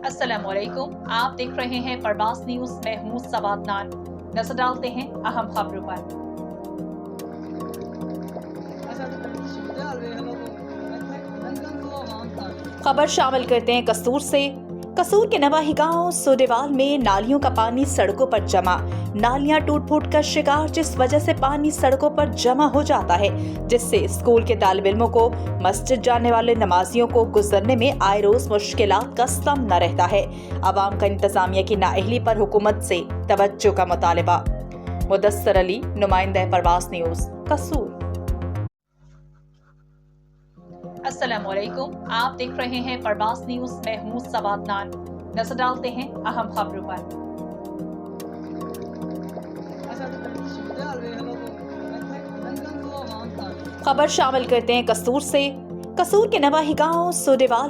अस्सलामुअलैकुम, आप देख रहे हैं परवास न्यूज। मैं हूँ सवाद नान। नजर डालते हैं अहम खबरों पर। खबर शामिल करते हैं कसूर से। कसूर के नवाही गांव सोडेवाल में नालियों का पानी सड़कों पर जमा। नालियां टूट फूट का शिकार, जिस वजह से पानी सड़कों पर जमा हो जाता है, जिससे स्कूल के तालिब इल्मों को, मस्जिद जाने वाले नमाजियों को गुजरने में आए रोज मुश्किलात का सामना रहता है। अवाम का इंतजामिया की नाअहली पर हुकूमत से तवज्जो का मुतालबा। मुदस्सर अली, नुमाइंदा परवास न्यूज, कसूर। अस्सलामुअलैकुम, आप देख रहे हैं परवास न्यूज। मैं हूँ सवाद नान। नजर डालते हैं अहम खबरों पर। खबर शामिल करते हैं कसूर से। कसूर के नवाही गांव सोडेवाल